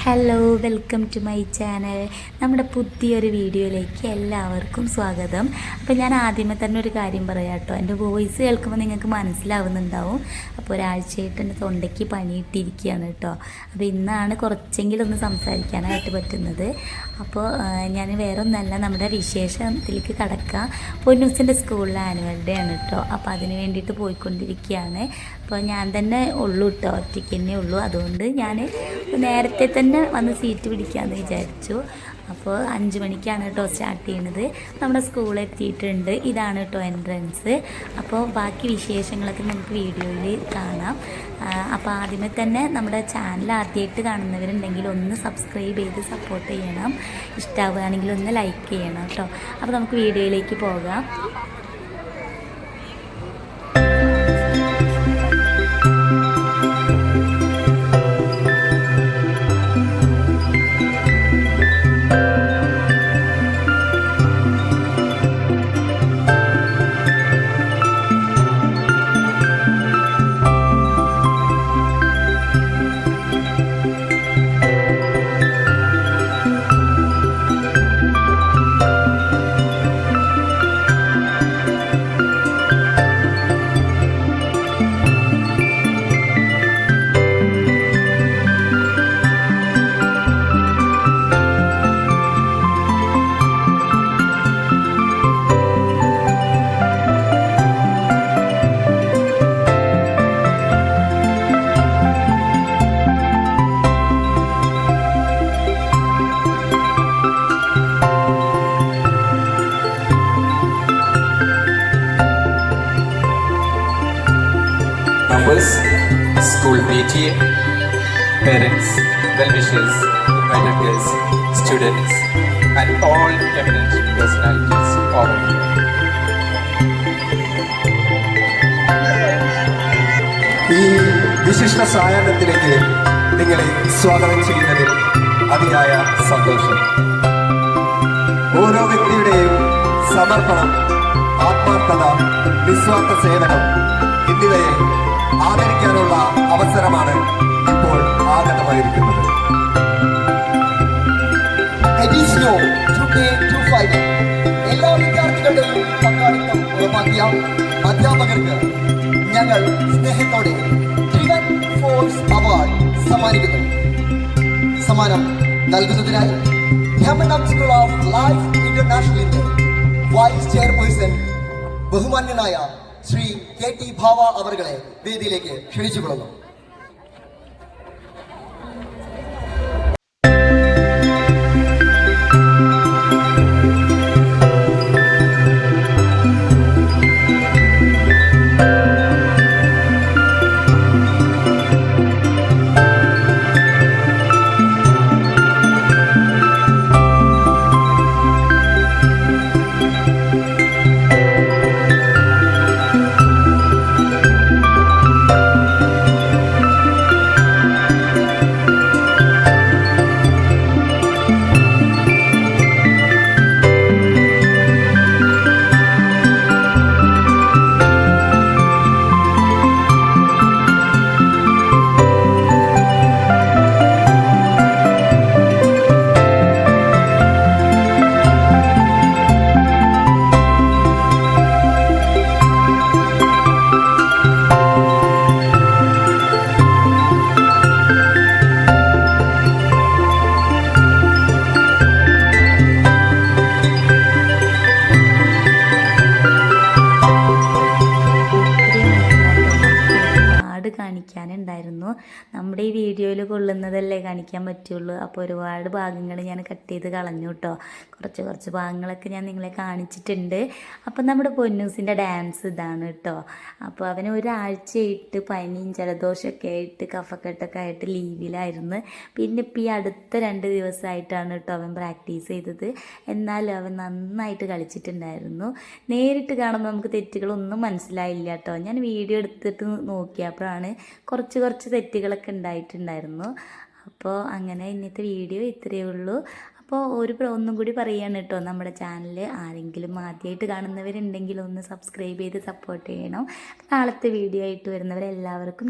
Hello, welcome to my channel. നമ്മുടെ പുതിയൊരു വീഡിയോയിലേക്ക് എല്ലാവർക്കും സ്വാഗതം. അപ്പോൾ ഞാൻ ആദ്യമേ തന്നെ ഒരു കാര്യം പറയാം കേട്ടോ. എൻ്റെ വോയിസ് കേൾക്കുമ്പോൾ നിങ്ങൾക്ക് മനസ്സിലാവുന്നുണ്ടാവും. അപ്പോൾ ഒരാഴ്ചയായിട്ട് എൻ്റെ തൊണ്ടയ്ക്ക് പണിയിട്ടിരിക്കുകയാണ് കേട്ടോ. അപ്പോൾ ഇന്നാണ് കുറച്ചെങ്കിലും ഒന്ന് സംസാരിക്കാനായിട്ട് പറ്റുന്നത്. അപ്പോൾ ഞാൻ വേറെ ഒന്നല്ല, നമ്മുടെ വിശേഷത്തിലേക്ക് കടക്കാം. പൊന്നൂസിൻ്റെ സ്കൂളിലെ ആനുവൽ ഡേ ആണ് കേട്ടോ. അപ്പോൾ അതിന് വേണ്ടിയിട്ട് പോയിക്കൊണ്ടിരിക്കുകയാണ്. അപ്പോൾ ഞാൻ തന്നെ ഉള്ളൂ കേട്ടോ, ഒറ്റയ്ക്ക് തന്നെ ഉള്ളൂ. അതുകൊണ്ട് ഞാൻ നേരത്തെ തന്നെ വന്ന് സീറ്റ് പിടിക്കാമെന്ന് വിചാരിച്ചു. അപ്പോൾ 5 മണിക്കാണ് കേട്ടോ സ്റ്റാർട്ട് ചെയ്യുന്നത്. നമ്മുടെ സ്കൂളിൽ എത്തിയിട്ടുണ്ട്. ഇതാണ് കേട്ടോ എൻട്രൻസ്. അപ്പോൾ ബാക്കി വിശേഷങ്ങളൊക്കെ നമുക്ക് വീഡിയോയിൽ കാണാം. അപ്പോൾ ആദ്യമേ തന്നെ നമ്മുടെ ചാനൽ ആദ്യമായിട്ട് കാണുന്നവരുണ്ടെങ്കിൽ ഒന്ന് സബ്സ്ക്രൈബ് ചെയ്ത് സപ്പോർട്ട് ചെയ്യണം. ഇഷ്ടമാവുകയാണെങ്കിൽ ഒന്ന് ലൈക്ക് ചെയ്യണം കേട്ടോ. അപ്പോൾ നമുക്ക് വീഡിയോയിലേക്ക് പോകാം. School PTA, parents, well-wishers, invited guests, students, and all eminent personalities of India. ഈ വിശിഷ്ട സായാഹ്നത്തിലേക്ക് നിങ്ങളെ സ്വാഗതം ചെയ്യുന്നതിൽ അതിയായ സന്തോഷം. ഓരോ വ്യക്തിയുടെയും സമർപ്പണം, ആത്മാർത്ഥത, നിസ്വാർത്ഥ സേവനം എന്നിവയെ ആദരിക്കാനുള്ള അവസരമാണ് ഇപ്പോൾ ആഗതമായിരിക്കുന്നത്. എല്ലാ വിദ്യാർത്ഥികളുടെയും പങ്കാളിത്തം ഉറപ്പാക്കിയ അധ്യാപകർക്ക് ഞങ്ങൾ സ്നേഹത്തോടെ ഡ്രിവൻ ഫോഴ്സ് അവാർഡ് സമ്മാനിക്കുന്നു. സമ്മാനം നൽകുന്നതിനായി ഹെമനം സ്കൂൾ ഓഫ് ലൈഫ് ഇന്റർനാഷണലിന്റെ വൈസ് ചെയർപേഴ്സൺ ബഹുമാന്യനായ ശ്രീ KT ഭാവ അവരുടെ വേദിയിലേക്ക് ക്ഷണിച്ചുകൊള്ളുന്നു. കാണിക്കാനുണ്ടായിരുന്നു. നമ്മുടെ ഈ വീഡിയോയിൽ കൊള്ളുന്നതല്ലേ കാണിക്കാൻ പറ്റുള്ളൂ. അപ്പോൾ ഒരുപാട് ഭാഗങ്ങൾ ഞാൻ കട്ട് ചെയ്ത് കളഞ്ഞു കേട്ടോ. കുറച്ച് ഭാഗങ്ങളൊക്കെ ഞാൻ നിങ്ങളെ കാണിച്ചിട്ടുണ്ട്. അപ്പം നമ്മുടെ പൊന്നൂസിൻ്റെ ഡാൻസ് ഇതാണ് കേട്ടോ. അപ്പോൾ അവന് ഒരാഴ്ചയായിട്ട് പനിയും ജലദോഷമൊക്കെ ആയിട്ട് കഫക്കെട്ടൊക്കെ ആയിട്ട് ലീവിലായിരുന്നു. പിന്നെ ഇപ്പം ഈ അടുത്ത 2 ദിവസമായിട്ടാണ് കേട്ടോ അവൻ പ്രാക്ടീസ് ചെയ്തത്. എന്നാലും അവൻ നന്നായിട്ട് കളിച്ചിട്ടുണ്ടായിരുന്നു. നേരിട്ട് കാണുമ്പോൾ നമുക്ക് തെറ്റുകളൊന്നും മനസ്സിലായില്ല കേട്ടോ. ഞാൻ വീഡിയോ എടുത്തിട്ട് നോക്കിയപ്പോഴാണ് കുറച്ച് തെറ്റുകളൊക്കെ ഉണ്ടായിട്ടുണ്ടായിരുന്നു. അപ്പോൾ അങ്ങനെ ഇന്നത്തെ വീഡിയോ ഇത്രയേ ഉള്ളൂ. അപ്പോൾ ഒന്നും കൂടി പറയുകയാണ് കേട്ടോ, നമ്മുടെ ചാനൽ ആരെങ്കിലും ആദ്യമായിട്ട് കാണുന്നവരുണ്ടെങ്കിൽ ഒന്ന് സബ്സ്ക്രൈബ് ചെയ്ത് സപ്പോർട്ട് ചെയ്യണം. നാളത്തെ വീഡിയോ ആയിട്ട് വരുന്നവരെല്ലാവർക്കും